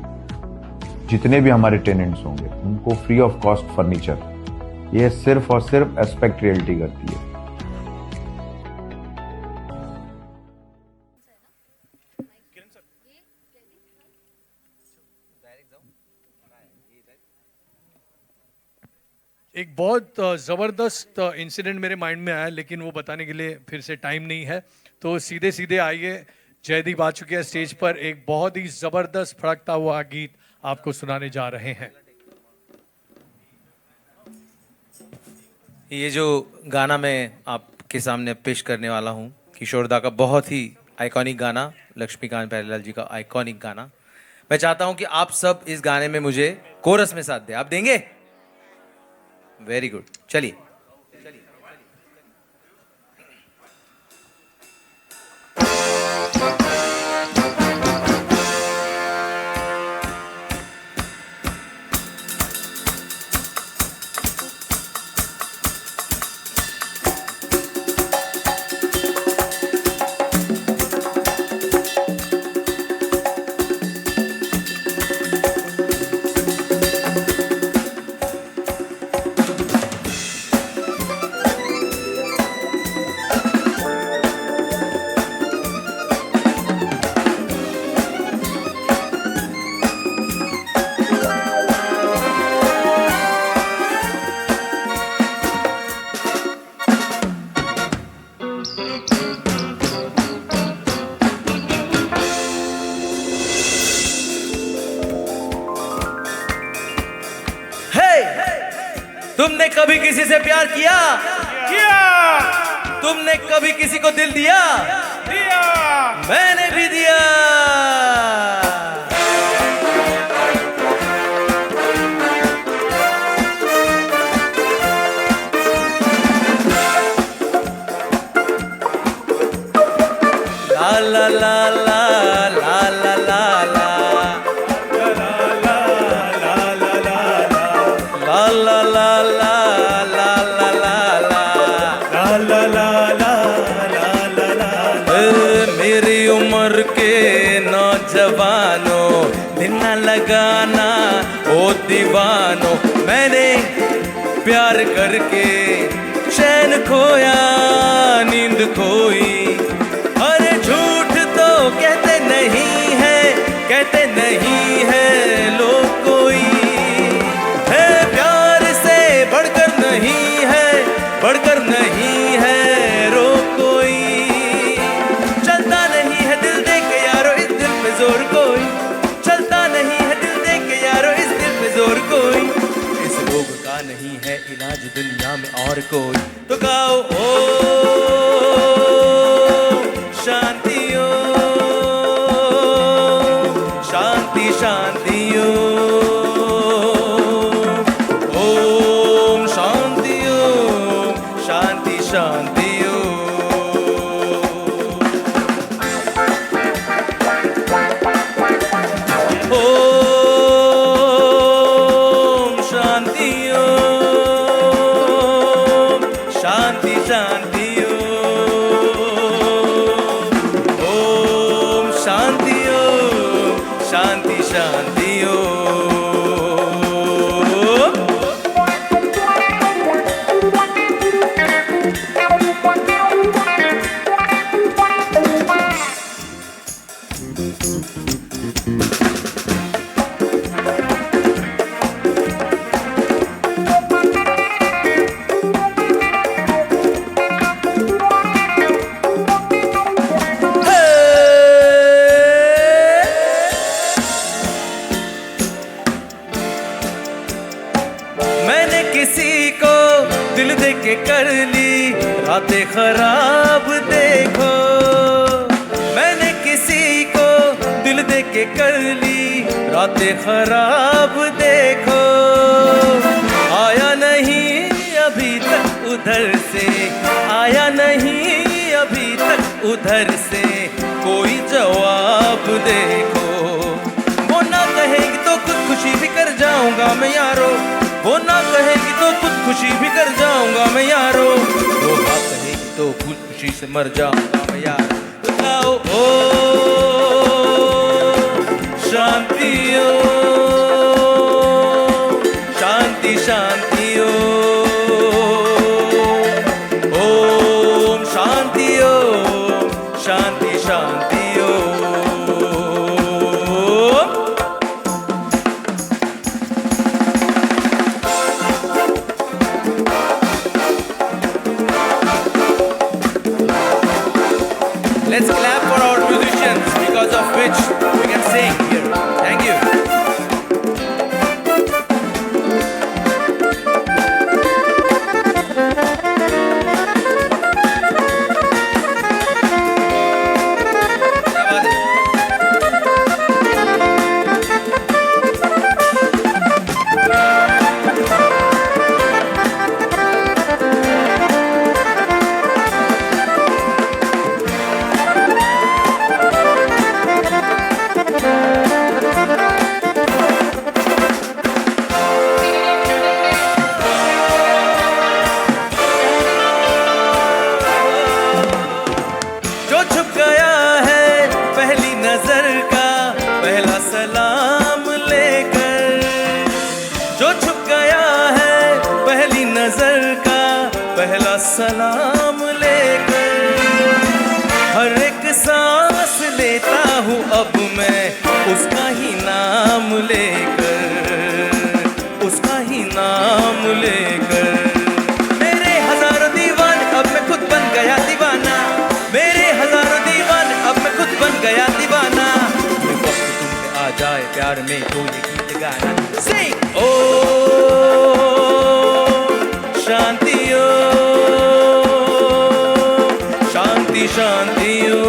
जितने भी हमारे टेनेंट्स होंगे उनको फ्री ऑफ कॉस्ट फर्नीचर। ये सिर्फ और सिर्फ एस्पेक्ट रियल्टी करती है। एक बहुत ज़बरदस्त इंसिडेंट मेरे माइंड में आया, लेकिन वो बताने के लिए फिर से टाइम नहीं है, तो सीधे सीधे आइए। जयदीप आ चुके हैं स्टेज पर, एक बहुत ही ज़बरदस्त फड़कता हुआ गीत आपको सुनाने जा रहे हैं। ये जो गाना मैं आपके सामने पेश करने वाला हूँ, किशोरदा का बहुत ही आइकॉनिक गाना, लक्ष्मीकांत प्यारेलाल जी का आइकॉनिक गाना। मैं चाहता हूँ कि आप सब इस गाने में मुझे कोरस में साथ दें। आप देंगे? वेरी गुड, चलिए। तुमने कभी किसी से प्यार किया? तुमने कभी किसी को दिल दिया? मैंने भी दिया। ला ला ला ला ला ला ला ला ला ला ला ला ला ला ला ला ला ला जवानो दिल न लगाना ओ दीवानो, मैंने प्यार करके चैन खोया नींद खोई। अरे झूठ तो कहते नहीं है, कहते नहीं है लोग कोई, है प्यार से बढ़कर नहीं है, बढ़कर नहीं है रो कोई। चलता नहीं है दिल दे के यारो इस दिल पे जोर कोई, चलता नहीं है दिल दे के यारो इस दिल पे जोर कोई। इस रोग का नहीं है इलाज दुनिया में और कोई, तो गाओ ओ शांति ओ शांति शांति ओम शांति ओम शांति शांति ओम शांति ओम शांति शांति ओम शांति ओम शांति शांति ओम। मैंने किसी को दिल दे के कर ली रातें खराब देखो, मैंने किसी को दिल दे के कर ली रातें खराब देखो। आया नहीं अभी तक उधर से, आया नहीं अभी तक उधर से कोई जवाब देखो। वो ना कहेगी तो खुदकुशी भी कर जाऊंगा मैं यारो, वो ना कहेगी तो खुदकुशी भी कर जाऊंगा मैं यारो, वो हाँ कहेगी तो खुदकुशी से मर जाऊंगा मैं यारो। तो गाओ ओ शांति ओ शांति शांति ओ ओम शांति ओ शांति शांति ओ। Let's clap for our musicians because of which we can sing here. Thank you. क्या बात है? जो छुप गया है पहली नजर का पहला सलाम लेकर, जो छुप गया है पहली नजर का पहला सलाम लेकर, हर एक सांस लेता हूँ अब मैं उसका ही नाम लेकर, उसका ही नाम लेकर। मेरे हजारों दीवाने अब मैं खुद बन गया दीवाना, मेरे हजारों दीवाने अब मैं खुद बन गया दीवाना। ये वक्त तुम पे आ जाए प्यार में तो ये गीत गाना। Sing! ओ शांति ओ शांति शांति ओ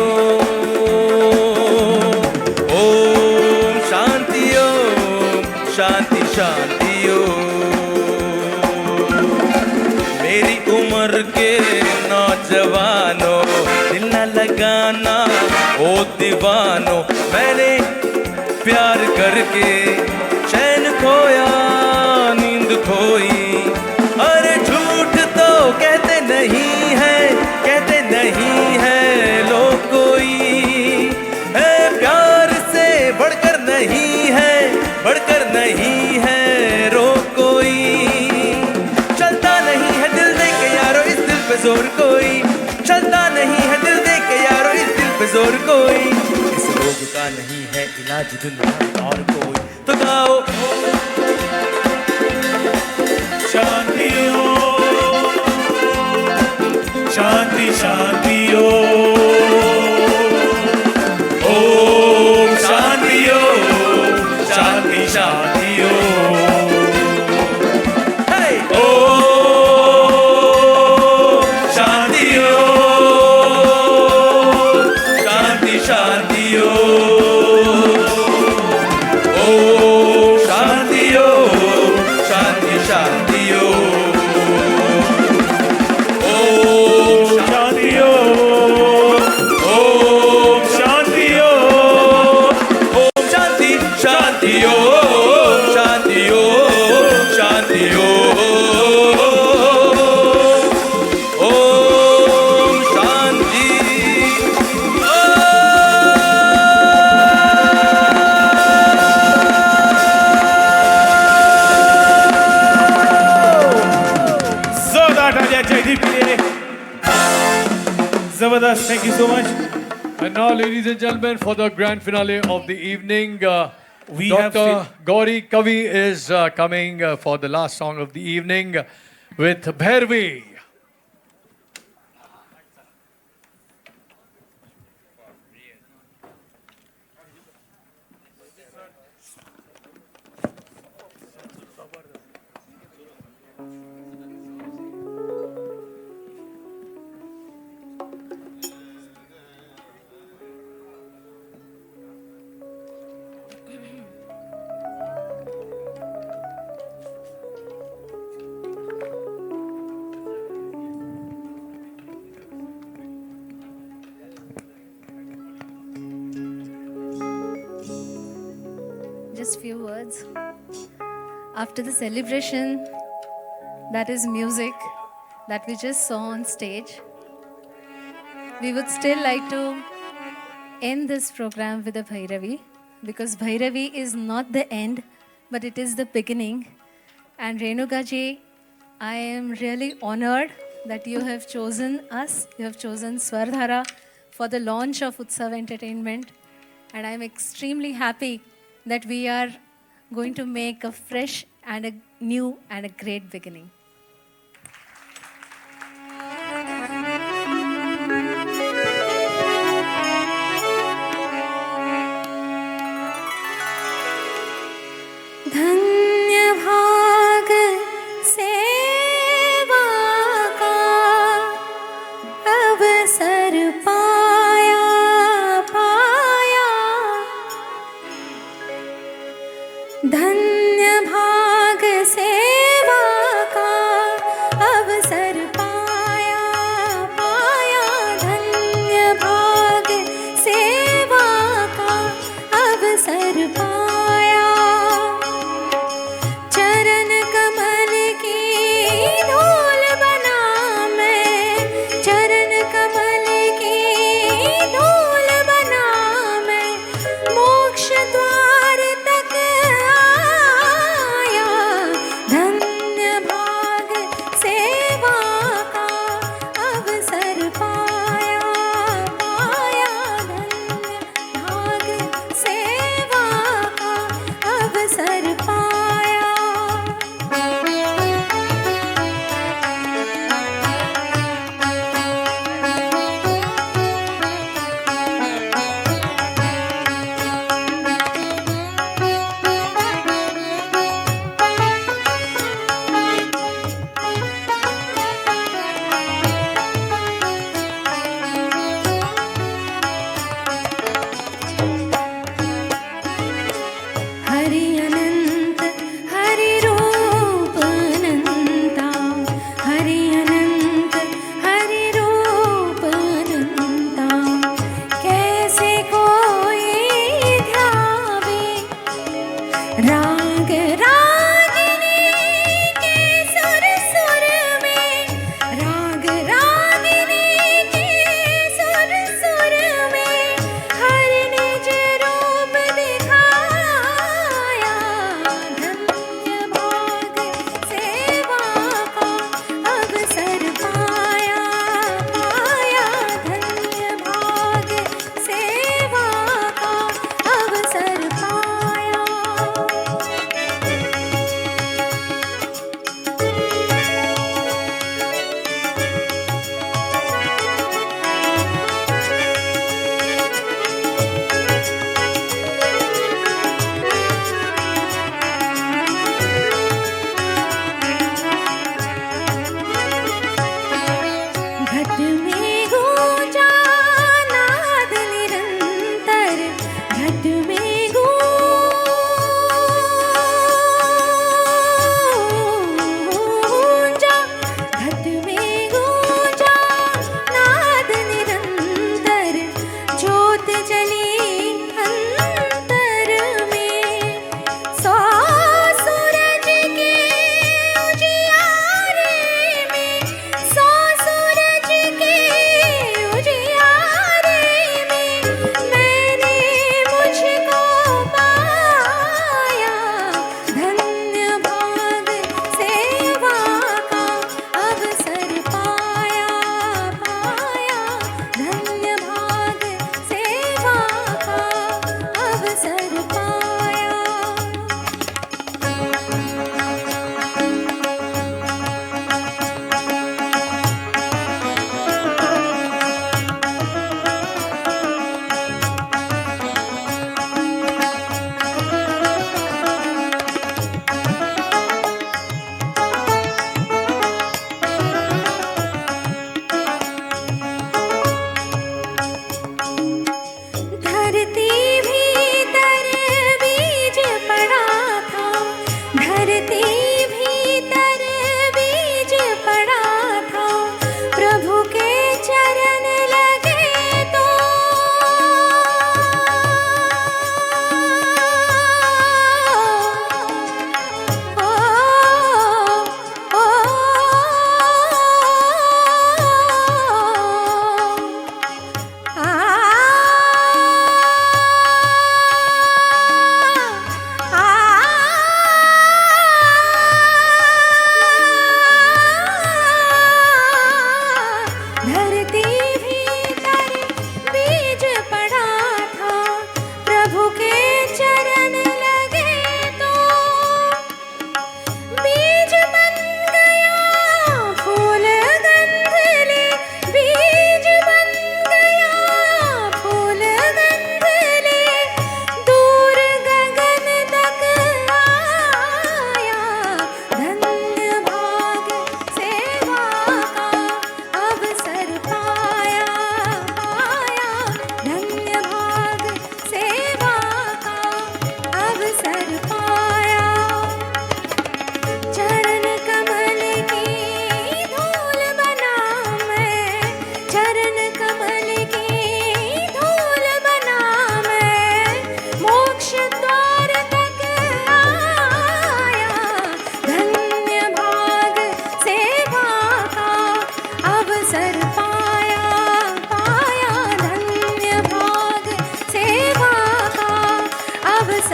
ओम शांति ओ शांति शांति ओ। मेरी उम्र के नौजवानों दिल न लगाना ओ दीवानो, मैंने प्यार करके चैन खोया नींद खोई। अरे झूठ तो कहते नहीं है, कहते नहीं है लोग कोई, है प्यार से बढ़कर बढ़कर नहीं है रो कोई, चलता नहीं है दिल दे के यारो इस दिल पे जोर कोई, चलता नहीं है दिल दे के यारो इस दिल पे जोर कोई, इस रोग का नहीं है इलाज दुनिया और कोई। तो गाओ शांति हो, शांति शांति हो, ओम शांति हो, शांति शांति हो, हे ओम शांति हो, शांति शांति हो, ओम शांति हो, शांति शांति हो, ओम शांति हो, ओम शांति हो, ओम शांति शांति हो, शांति हो, शांति हो, ओम शांति। जोरदार तालियां जयदीप के लिए। जबरदस्त, thank you so much. And now, ladies and gentlemen, for the grand finale of the evening, We have Dr. Gauri Kavi is coming for the last song of the evening with Bhairavi. Just few words. After the celebration, that is music, that we just saw on stage, we would still like to end this program with a Bhairavi, because Bhairavi is not the end, but it is the beginning. And Renuka ji, I am really honored that you have chosen us, you have chosen Swardhara for the launch of Utsav Entertainment. And I am extremely happy that we are going to make a fresh and a new and a great beginning. धन्य भाग सेवा का अवसर पाया पाया, धन्य भाग सेवा का अवसर पाया पाया, धन्य भाग सेवा का अवसर पाया, चरण कमल की धूल बना मैं, चरण कमल की धूल बना मैं, मोक्ष द्वार तक आया, धन्य भाग सेवा का अवसर पाया पाया, धन्य भाग सेवा का अवसर पाया। हरि अनंत हरि रूप अनंता, हरि अनंत हरि रूप अनंता, कैसे कोई ध्यावे राग रागिनी के सुर सुर में, राग रागिनी के सुर सुर में, हर निज रूप दिखाया,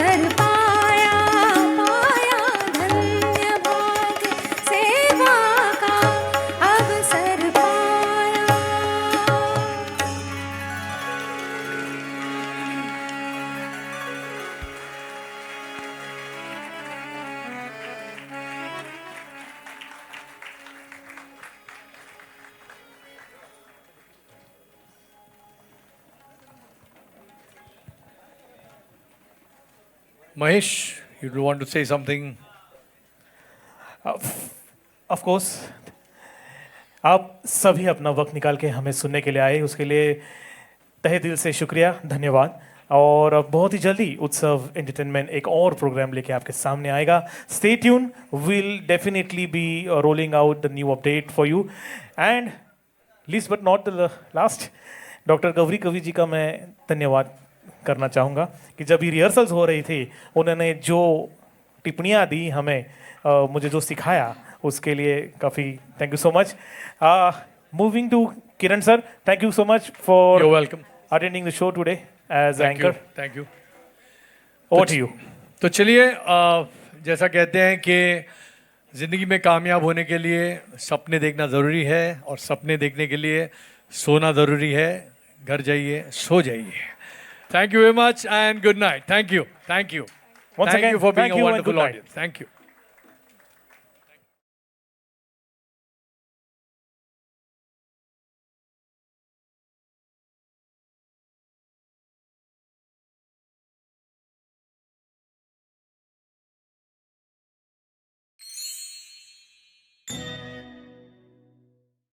अवसर पाया पाया धन्य भाग्य सेवा का अवसर पाया। Mahesh, you want to say something? Of course आप सभी अपना वक्त निकाल के हमें सुनने के लिए आए, उसके लिए तहे दिल से शुक्रिया, धन्यवाद। और बहुत ही जल्दी उत्सव एंटरटेनमेंट एक और प्रोग्राम लेके आपके सामने आएगा। Stay tune, will definitely be rolling out the new update for you. And least but not the last, doctor Gauri कवि जी का मैं धन्यवाद करना चाहूँगा कि जब ये रिहर्सल्स हो रही थी, उन्होंने जो टिप्पणियाँ दी हमें, मुझे जो सिखाया, उसके लिए काफ़ी thank you so much. Moving to Kiran sir, thank you so much for You're welcome. Attending the show today as Thank you. Anchor. Thank you. Over to you. तो चलिए, जैसा कहते हैं कि ज़िंदगी में कामयाब होने के लिए सपने देखना ज़रूरी है, और सपने देखने के लिए सोना ज़रूरी है। घर जाइए, सो जाइए। Thank you very much and good night. Thank you. Thank you. Once Thank again, you for being thank a you and wonderful good night. audience. Thank you.